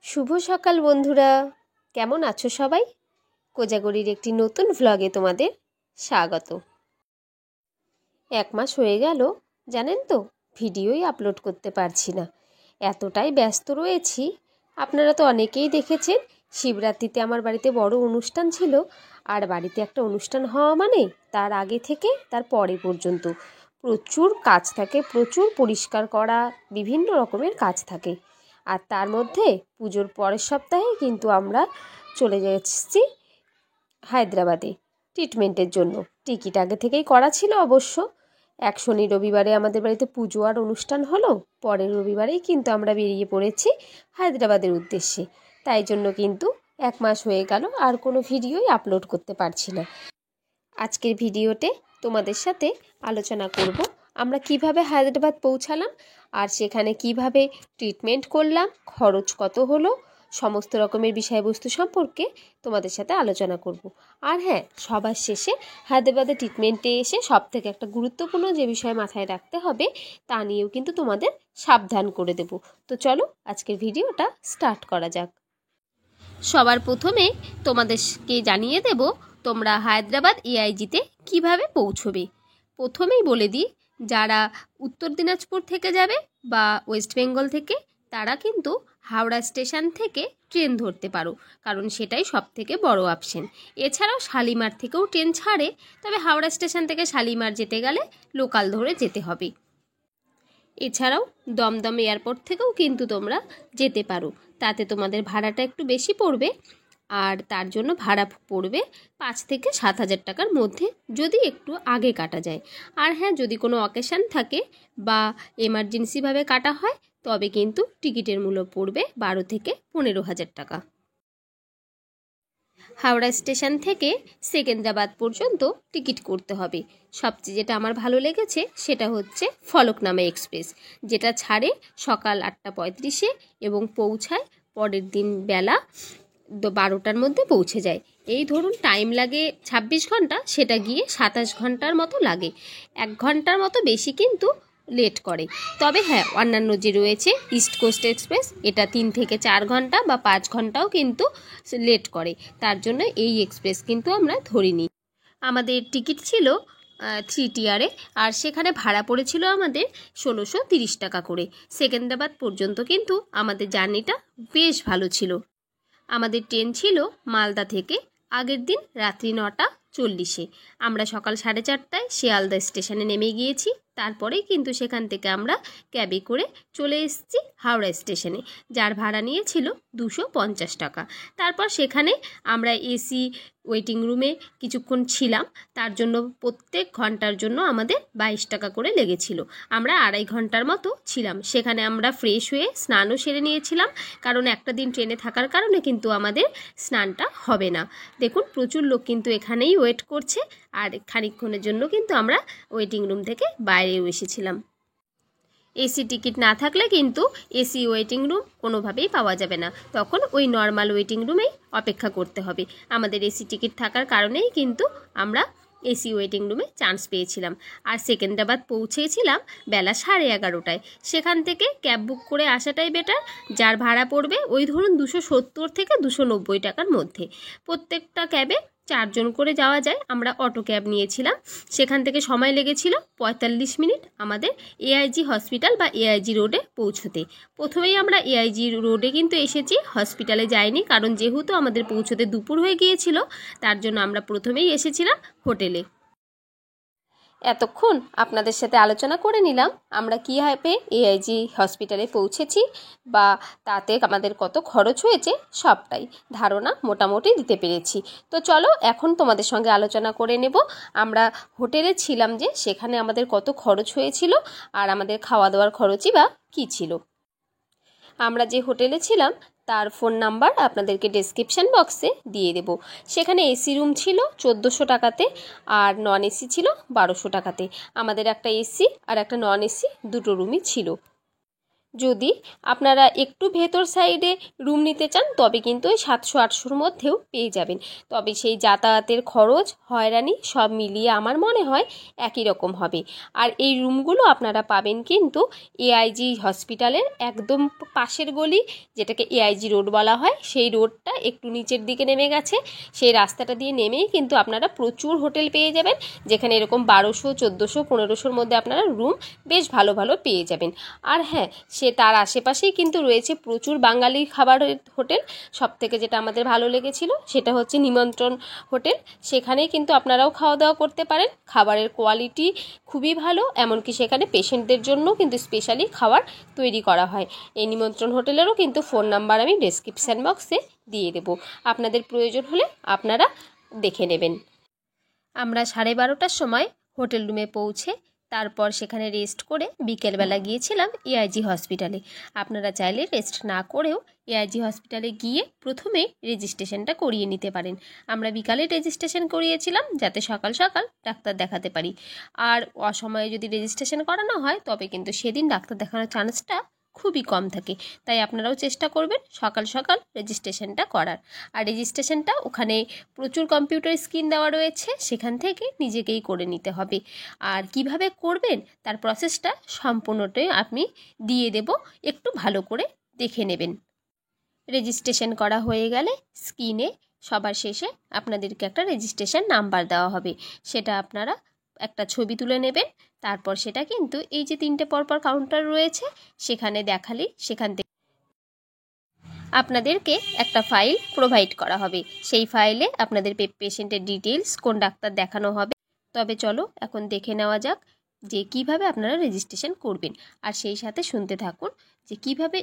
শুভ সকাল বন্ধুরা, কেমন আছো সবাই? কোজাগরীর একটি নতুন ভ্লগে তোমাদের স্বাগত। 1 মাস হয়ে গেল, জানেন তো, ভিডিওই আপলোড করতে পারছি না, এতটাই ব্যস্ত রয়েছি। আপনারা তো অনেকেই দেখেছেন, শিবরাত্রিতে আমার বাড়িতে বড় অনুষ্ঠান ছিল। আর বাড়িতে একটা অনুষ্ঠান হওয়া মানে তার আগে থেকে তার পরে পর্যন্ত প্রচুর কাজ থাকে, প্রচুর পরিষ্কার করা, বিভিন্ন রকমের কাজ থাকে। আর তার মধ্যে পুজোর পরের সপ্তাহে কিন্তু আমরা চলে এসেছি হায়দ্রাবাদে ট্রিটমেন্টের জন্য। টিকিট আগে থেকেই করা ছিল অবশ্য। এক শনি রবিবারে আমাদের বাড়িতে পুজো আর অনুষ্ঠান হলো, পরের রবিবারেই কিন্তু আমরা বেরিয়ে পড়েছি হায়দ্রাবাদের উদ্দেশ্যে। তাই জন্য কিন্তু 1 মাস হয়ে গেল আর কোনো ভিডিওই আপলোড করতে পারছি না। আজকের ভিডিওতে তোমাদের সাথে আলোচনা করব আমরা কিভাবে হায়দ্রাবাদ পৌঁছালাম আর সেখানে কিভাবে ট্রিটমেন্ট করলাম, খরচ কত হলো, সমস্ত রকমের বিষয়বস্তু সম্পর্কে তোমাদের সাথে আলোচনা করব। আর হ্যাঁ, সবার শেষে হায়দ্রাবাদে ট্রিটমেন্টে এসে সবথেকে একটা গুরুত্বপূর্ণ যে বিষয় মাথায় রাখতে হবে তা নিয়েও কিন্তু তোমাদের সাবধান করে দেব। তো চলো আজকের ভিডিওটা স্টার্ট করা যাক। সবার প্রথমে তোমাদেরকে জানিয়ে দেব তোমরা হায়দ্রাবাদ এআইজিতে কিভাবে পৌঁছবে। প্রথমেই বলে দিই, যারা উত্তর দিনাজপুর থেকে যাবে বা ওয়েস্ট বেঙ্গল থেকে, তারা কিন্তু হাওড়া স্টেশন থেকে ট্রেন ধরতে পারো, কারণ সেটাই সব থেকে বড় অপশন। এছাড়াও শালিমার থেকেও ট্রেন ছাড়ে, তবে হাওড়া স্টেশন থেকে শালিমার যেতে গেলে লোকাল ধরে যেতে হবে। এছাড়াও দমদম এয়ারপোর্ট থেকেও কিন্তু তোমরা যেতে পারো, তাতে তোমাদের ভাড়াটা একটু বেশি পড়বে। আর তার জন্য ভাড়া পড়বে 5 থেকে 7 হাজার টাকার মধ্যে, যদি একটু আগে কাটা যায়। আর হ্যাঁ, যদি কোনো অকেশান থাকে বা এমার্জেন্সিভাবে কাটা হয়, তবে কিন্তু টিকিটের মূল্য পড়বে 12 থেকে 15 হাজার টাকা। হাওড়া স্টেশন থেকে সেকেন্দ্রাবাদ পর্যন্ত টিকিট করতে হবে। সবচেয়ে যেটা আমার ভালো লেগেছে সেটা হচ্ছে ফলকনামা এক্সপ্রেস, যেটা ছাড়ে সকাল 8:35-এ এবং পৌঁছায় পরের দিন বেলা 12টার মধ্যে পৌঁছে যায়। এই ধরুন টাইম লাগে 26 ঘন্টা, সেটা গিয়ে 27 ঘন্টার মতো লাগে। 1 ঘন্টার মতো বেশি কিন্তু লেট করে। তবে হ্যাঁ, অন্যান্য যে রয়েছে ইস্ট কোস্ট এক্সপ্রেস, এটা 3 থেকে 4 ঘন্টা বা 5 ঘন্টাও কিন্তু লেট করে। তার জন্য এই এক্সপ্রেস কিন্তু আমরা ধরিনি। আমাদের টিকিট ছিল 3 টিয়ারে, আর সেখানে ভাড়া পড়েছিল আমাদের 1630 টাকা করে। সেকেন্দ্রাবাদ পর্যন্ত কিন্তু আমাদের জার্নিটা বেশ ভালো ছিল। আমাদের ট্রেন ছিল মালদা থেকে আগের দিন রাত্রি 9:40-এ। আমরা সকাল 4:30টায় শিয়ালদা স্টেশনে নেমে গিয়েছি। তারপরেই কিন্তু সেখান থেকে আমরা ক্যাবে করে চলে এসেছি হাওড়া স্টেশনে, যার ভাড়া নিয়েছিল 250 টাকা। তারপর সেখানে আমরা এসি ওয়েটিং রুমে কিছুক্ষণ ছিলাম, তার জন্য প্রত্যেক ঘন্টার জন্য আমাদের 22 টাকা করে লেগেছিল। আমরা 2.5 ঘন্টার মতো ছিলাম সেখানে। আমরা ফ্রেশ হয়ে স্নানও সেরে নিয়েছিলাম, কারণ একটা দিন ট্রেনে থাকার কারণে কিন্তু আমাদের স্নানটা হবে না। দেখুন, প্রচুর লোক কিন্তু এখানেই ওয়েট করছে, আর খানিকক্ষণের জন্য কিন্তু আমরা ওয়েটিং রুম থেকে বাইরেও এসেছিলাম। এসি টিকিট না থাকলে কিন্তু এসি ওয়েটিং রুম কোনোভাবেই পাওয়া যাবে না, তখন ওই নর্মাল ওয়েটিং রুমেই অপেক্ষা করতে হবে। আমাদের এসি টিকিট থাকার কারণেই কিন্তু আমরা এসি ওয়েটিং রুমে চান্স পেয়েছিলাম। আর সেকেন্দ্রাবাদ পৌঁছেছিলাম বেলা 11:30টায়। সেখান থেকে ক্যাব বুক করে আসাটাই বেটার, যার ভাড়া পড়বে ওই ধরুন 270 থেকে 290 টাকার মধ্যে। প্রত্যেকটা ক্যাবে 4 জন করে যাওয়া যায়। আমরা অটো ক্যাব নিয়েছিলাম। সেখান থেকে সময় লেগেছিল 45 মিনিট আমাদের এআইজি হসপিটাল বা এআইজি রোডে পৌঁছতে। প্রথমেই আমরা এআইজি রোডে কিন্তু এসেছি, হসপিটালে যাইনি, কারণ যেহেতু আমাদের পৌঁছতে দুপুর হয়ে গিয়েছিল, তার জন্য আমরা প্রথমেই এসেছিলাম হোটেলে। এতক্ষণ আপনাদের সাথে আলোচনা করে নিলাম আমরা কীভাবে এআইজি হসপিটালে পৌঁছেছি বা তাতে আমাদের কত খরচ হয়েছে, সবটাই ধারণা মোটামুটি দিতে পেরেছি। তো চলো এখন তোমাদের সঙ্গে আলোচনা করে নেব আমরা হোটেলে ছিলাম যে সেখানে আমাদের কত খরচ হয়েছিল আর আমাদের খাওয়া দাওয়ার খরচই বা কী ছিল। আমরা যে হোটেলে ছিলাম তার ফোন নাম্বার আপনাদেরকে ডেসক্রিপশান বক্সে দিয়ে দেব। সেখানে এসি রুম ছিল 1400 টাকাতে, আর নন এসি ছিল 1200 টাকাতে। আমাদের একটা এসি আর একটা নন এসি দুটো রুমই ছিল। যদি আপনারা একটু ভেতর সাইডে রুম নিতে চান তবে কিন্তু ওই 700-800-র মধ্যেও পেয়ে যাবেন। তবে সেই যাতায়াতের খরচ, হয়রানি সব মিলিয়ে আমার মনে হয় একই রকম হবে। আর এই রুমগুলো আপনারা পাবেন কিন্তু এআইজি হসপিটালের একদম পাশের গলি, যেটাকে এআইজি রোড বলা হয়, সেই রোডটা একটু নিচের দিকে নেমে গেছে। সেই রাস্তাটা দিয়ে নেমেই কিন্তু আপনারা প্রচুর হোটেল পেয়ে যাবেন, যেখানে এরকম 1200, 1400, 1500-র মধ্যে আপনারা রুম বেশ ভালো ভালো পেয়ে যাবেন। আর হ্যাঁ, তার আশেপাশেই কিন্তু রয়েছে প্রচুর বাঙালি খাবারের হোটেল। সবথেকে যেটা আমাদের ভালো লেগেছিল সেটা হচ্ছে নিমন্ত্রণ হোটেল। সেখানেই কিন্তু আপনারাও খাওয়া দাওয়া করতে পারেন। খাবারের কোয়ালিটি খুবই ভালো, এমনকি সেখানে পেশেন্টদের জন্য কিন্তু স্পেশালি খাবার তৈরি করা হয়। এই নিমন্ত্রণ হোটেলেরও কিন্তু ফোন নাম্বার আমি ডেসক্রিপশান বক্সে দিয়ে দেবো, আপনাদের প্রয়োজন হলে আপনারা দেখে নেবেন। আমরা 12:30টার সময় হোটেল রুমে পৌঁছে তারপর সেখানে রেস্ট করে বিকেলবেলা গিয়েছিলাম এআইজি হসপিটালে। আপনারা চাইলে রেস্ট না করেও এআইজি হসপিটালে গিয়ে প্রথমে রেজিস্ট্রেশনটা করিয়ে নিতে পারেন। আমরা বিকালে রেজিস্ট্রেশন করিয়েছিলাম যাতে সকাল সকাল ডাক্তার দেখাতে পারি। আর অসময়ে যদি রেজিস্ট্রেশন করানো হয় তবে কিন্তু সেদিন ডাক্তার দেখানোর চান্সটা খুবই কম থাকে। তাই আপনারাও চেষ্টা করবেন সকাল সকাল রেজিস্ট্রেশনটা করার। আর রেজিস্ট্রেশনটা ওখানে প্রচুর কম্পিউটার স্ক্রিন দেওয়া রয়েছে, সেখান থেকে নিজেকেই করে নিতে হবে। আর কিভাবে করবেন তার প্রসেসটা সম্পূর্ণটাই আমি দিয়ে দেব, একটু ভালো করে দেখে নেবেন। রেজিস্ট্রেশন করা হয়ে গেলে স্ক্রিনে সবার শেষে আপনাদেরকে একটা রেজিস্ট্রেশন নাম্বার দেওয়া হবে, সেটা আপনারা একটা ছবি তুলে নেবেন। তারপর সেটা কিন্তু এই যে 3টে পরপর কাউন্টার রয়েছে সেখানে দেখালেই সেখান থেকে আপনাদেরকে একটা ফাইল প্রোভাইড করা হবে। সেই ফাইলে আপনাদের পেশেন্টের ডিটেলস, কোন ডাক্তার দেখানো হবে। তবে চলো এখন দেখে নেওয়া যাক যে কিভাবে আপনারা রেজিস্ট্রেশন করবেন। আর সেই সাথে শুনতে থাকুন যে কিভাবে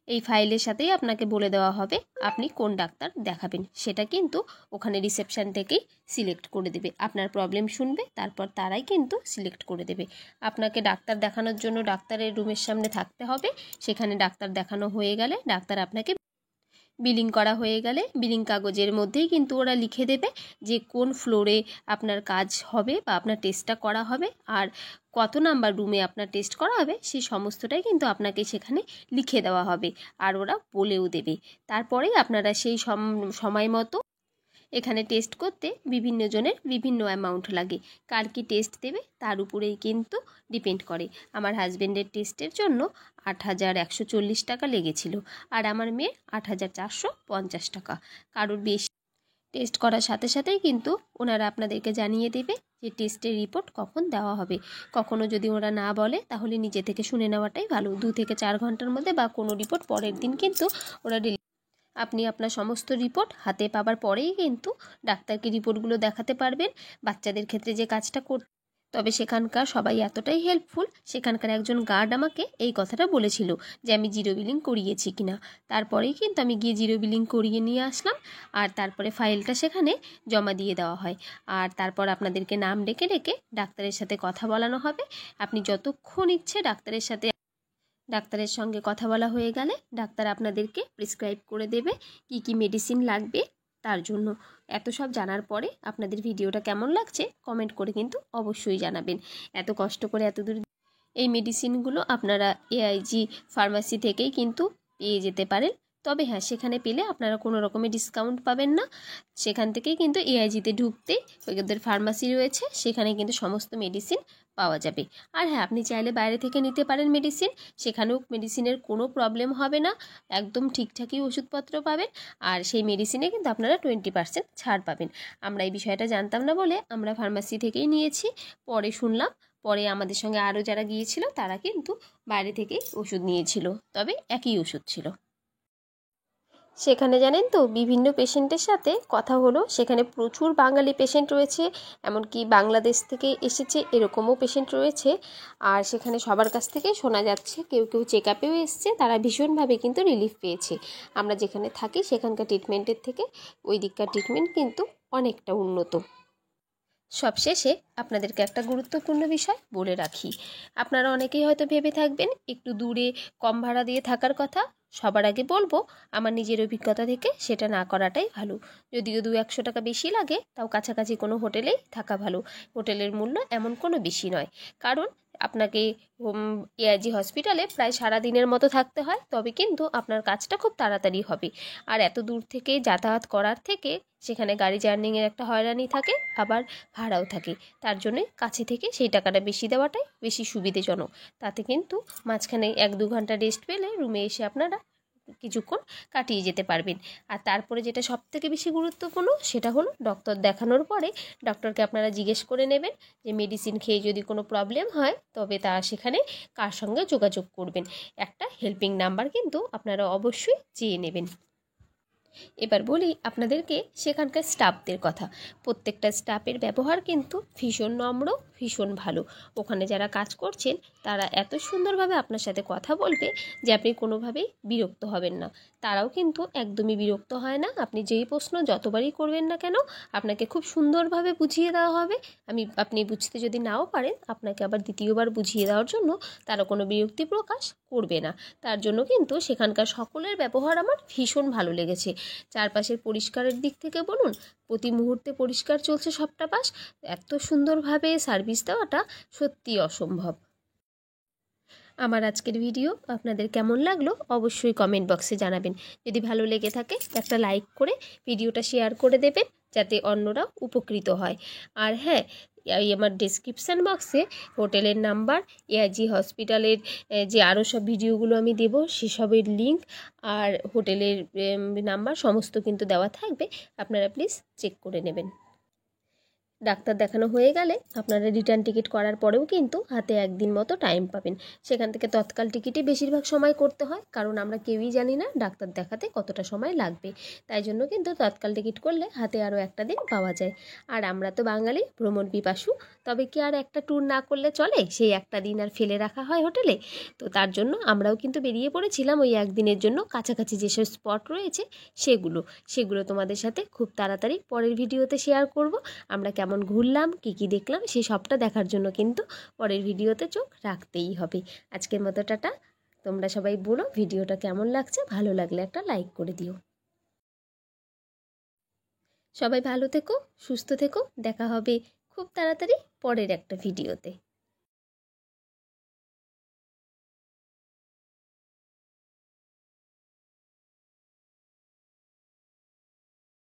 এই ফাইলের সাথেই আপনাকে বলে দেওয়া হবে আপনি কোন ডাক্তার দেখাবেন। সেটা কিন্তু ওখানে রিসেপশান থেকেই সিলেক্ট করে দেবে। আপনার প্রবলেম শুনবে, তারপর তারাই কিন্তু সিলেক্ট করে দেবে। আপনাকে ডাক্তার দেখানোর জন্য ডাক্তারের রুমের সামনে থাকতে হবে। সেখানে ডাক্তার দেখানো হয়ে গেলে ডাক্তার আপনাকে বিলিং করা হয়ে গেলে বিলিং কাগজের মধ্যেই কিন্তু ওরা লিখে দেবে যে কোন ফ্লোরে আপনার কাজ হবে বা আপনার টেস্টটা করা হবে আর কত নাম্বার রুমে আপনার টেস্ট করা হবে, সেই সমস্তটাই কিন্তু আপনাকে সেখানে লিখে দেওয়া হবে। আর ওরা বলেও দেবে। তারপরেই আপনারা সেই সময় মতো এখানে টেস্ট করতে বিভিন্ন জনের বিভিন্ন অ্যামাউন্ট লাগে। কার কী টেস্ট দেবে তার উপরেই কিন্তু ডিপেন্ড করে। আমার হাজব্যান্ডের টেস্টের জন্য 8,140 টাকা লেগেছিল, আর আমার মেয়ের 8,450 টাকা। কারোর বেশি টেস্ট করার সাথে সাথেই কিন্তু ওনারা আপনাদেরকে জানিয়ে দেবে যে টেস্টের রিপোর্ট কখন দেওয়া হবে। কখনো যদি ওরা না বলে তাহলে নিজে থেকে শুনে নেওয়াটাই ভালো। 2 থেকে 4 ঘন্টার মধ্যে বা কোনো রিপোর্ট পরের দিন কিন্তু ওরা আপনি আপনার সমস্ত রিপোর্ট হাতে পাবার পরেই কিন্তু ডাক্তারকে রিপোর্টগুলো দেখাতে পারবেন। বাচ্চাদের ক্ষেত্রে যে কাজটা তবে সেখানকার সবাই এতটাই হেল্পফুল, সেখানকার একজন গার্ড আমাকে এই কথাটা বলেছিল যে আমি জিরো বিলিং করিয়েছি কিনা। তারপরেই কিন্তু আমি গিয়ে জিরো বিলিং করিয়ে নিয়ে আসলাম। আর তারপরে ফাইলটা সেখানে জমা দিয়ে দেওয়া হয়। আর তারপর আপনাদেরকে নাম ডেকে ডেকে ডাক্তারের সাথে কথা বলানো হবে। আপনি যতক্ষণ ইচ্ছে ডাক্তারের সঙ্গে কথা বলা হয়ে গেলে ডাক্তার আপনাদেরকে প্রেসক্রাইব করে দেবে কি কি মেডিসিন লাগবে তার জন্য। এত সব জানার পরে আপনাদের ভিডিওটা কেমন লাগছে কমেন্ট করে কিন্তু অবশ্যই জানাবেন। এত কষ্ট করে এত দূর এই মেডিসিনগুলো আপনারা এআইজি ফার্মাসি থেকেই কিন্তু পেয়ে যেতে পারেন। তবে হ্যাঁ, সেখানে পেলে আপনারা কোনো রকমের ডিসকাউন্ট পাবেন না। সেখান থেকেই কিন্তু এআইজিতে ঢুকতে ওদের ফার্মাসি রয়েছে, সেখানে কিন্তু সমস্ত মেডিসিন পাওয়া যাবে। আর হ্যাঁ, আপনি চাইলে বাইরে থেকে নিতে পারেন মেডিসিন, সেখানেও মেডিসিনের কোনো প্রবলেম হবে না, একদম ঠিকঠাকই ওষুধপত্র পাবেন। আর সেই মেডিসিনে কিন্তু আপনারা 20% ছাড় পাবেন। আমরা এই বিষয়টা জানতাম না বলে আমরা ফার্মাসি থেকেই নিয়েছি। পরে শুনলাম, পরে আমাদের সঙ্গে আরও যারা গিয়েছিল তারা কিন্তু বাইরে থেকেই ওষুধ নিয়েছিল, তবে একই ওষুধ ছিল। সেখানে জানেন তো বিভিন্ন পেশেন্টের সাথে কথা হলো, সেখানে প্রচুর বাঙালি পেশেন্ট রয়েছে, এমনকি বাংলাদেশ থেকে এসেছে এরকমও পেশেন্ট রয়েছে। আর সেখানে সবার কাছ থেকে শোনা যাচ্ছে কেউ কেউ চেক আপেও এসছে, তারা ভীষণভাবে কিন্তু রিলিফ পেয়েছে। আমরা যেখানে থাকি সেখানকার ট্রিটমেন্টের থেকে ওই দিককার ট্রিটমেন্ট কিন্তু অনেকটা উন্নত। সবশেষে আপনাদেরকে একটা গুরুত্বপূর্ণ বিষয় বলে রাখি। আপনারা অনেকেই হয়তো ভেবে থাকবেন একটু দূরে কম ভাড়া দিয়ে থাকার কথা। সবার আগে বলবো আমার নিজের অভিজ্ঞতা থেকে সেটা না করাটাই ভালো। যদিও 200-100 টাকা বেশি লাগে, তাও কাছাকাছি কোনো হোটেলেই থাকা ভালো। হোটেলের মূল্য এমন কোনো বেশি নয়, কারণ আপনাকে এআইজি হসপিটালে প্রায় সারা দিনের মতো থাকতে হয়, তবে কিন্তু আপনার কাজটা খুব তাড়াতাড়ি হবে। আর এত দূর থেকে যাতায়াত করার থেকে সেখানে গাড়ি জার্নিংয়ের একটা হয়রানি থাকে, আবার ভাড়াও থাকে। তার জন্যে কাছে থেকে সেই টাকাটা বেশি দেওয়াটাই বেশি সুবিধাজনক। তাতে কিন্তু মাঝখানে 1-2 ঘন্টা রেস্ট পেলে রুমে এসে আপনারা কিছুক্ষণ কাটিয়ে যেতে পারবেন। আর তারপরে যেটা সবথেকে বেশি গুরুত্বপূর্ণ সেটা হলো ডক্টর দেখানোর পরে ডক্টরকে আপনারা জিজ্ঞেস করে নেবেন যে মেডিসিন খেয়ে যদি কোনো প্রবলেম হয় তবে তা সেখানে কার সঙ্গে যোগাযোগ করবেন। একটা হেল্পিং নাম্বার কিন্তু আপনারা অবশ্যই চেয়ে নেবেন। এবার বলি আপনাদেরকে সেখানকার স্টাফদের কথা। প্রত্যেকটা স্টাফের ব্যবহার কিন্তু ভীষণ নম্র, ভীষণ ভালো। ওখানে যারা কাজ করছেন তারা এত সুন্দরভাবে আপনার সাথে কথা বলবে যে আপনি কোনোভাবেই বিরক্ত হবেন না। তারাও কিন্তু একদমই বিরক্ত হয় না। আপনি যেই প্রশ্ন যতবারই করবেন না কেন আপনাকে খুব সুন্দরভাবে বুঝিয়ে দেওয়া হবে। আপনি বুঝতে যদি নাও পারেন আপনাকে আবার দ্বিতীয়বার বুঝিয়ে দেওয়ার জন্য তারা কোনো বিরক্তি প্রকাশ করবে না। তার জন্য কিন্তু সেখানকার সকলের ব্যবহার আমার ভীষণ ভালো লেগেছে। চারপাশের পরিষ্কারের দিক থেকে বলুন, প্রতি মুহূর্তে পরিষ্কার চলছে সবটা পাশ। এত সুন্দরভাবে সার্ভিস দেওয়াটা সত্যিই অসম্ভব। আমার আজকের ভিডিও আপনাদের কেমন লাগলো অবশ্যই কমেন্ট বক্সে জানাবেন। যদি ভালো লেগে থাকে একটা লাইক করে ভিডিওটা শেয়ার করে দেবেন, যাতে অন্যরাও উপকৃত হয়। আর হ্যাঁ, এই আমার ডেসক্রিপশান বক্সে হোটেলের নাম্বার, এআইজি হসপিটালের যে আরও সব ভিডিওগুলো আমি দেবো সেসবের লিঙ্ক আর হোটেলের নাম্বার সমস্ত কিন্তু দেওয়া থাকবে। আপনারা প্লিজ চেক করে নেবেন। ডাক্তার দেখানো হয়ে গেলে আপনারা রিটার্ন টিকিট করার পরেও কিন্তু হাতে 1 দিন মতো টাইম পাবেন। সেখান থেকে তৎকাল টিকিটই বেশিরভাগ সময় করতে হয়, কারণ আমরা কেউই জানি না ডাক্তার দেখাতে কতটা সময় লাগবে। তাই জন্য কিন্তু তৎকাল টিকিট করলে হাতে আরও একটা দিন পাওয়া যায়। আর আমরা তো বাঙালি ভ্রমণ পিপাসু, তবে কি আর একটা ট্যুর না করলে চলে? সেই একটা দিন আর ফেলে রাখা হয় হোটেলে? তো তার জন্য আমরাও কিন্তু বেরিয়ে পড়েছিলাম ওই 1 দিনের জন্য। কাছাকাছি যেসব স্পট রয়েছে সেগুলো তোমাদের সাথে খুব তাড়াতাড়ি পরের ভিডিওতে শেয়ার করব। আমরা কেমন ঘুরলাম, কী দেখলাম, সেই সবটা দেখার জন্য কিন্তু পরের ভিডিওতে চোখ রাখতেই হবে। আজকের মতো টাটা। তোমরা সবাই বলো ভিডিওটা কেমন লাগছে, ভালো লাগলে একটা লাইক করে দিও। সবাই ভালো থেকো, সুস্থ থেকো। দেখা হবে খুব তাড়াতাড়ি পরের একটা ভিডিওতে।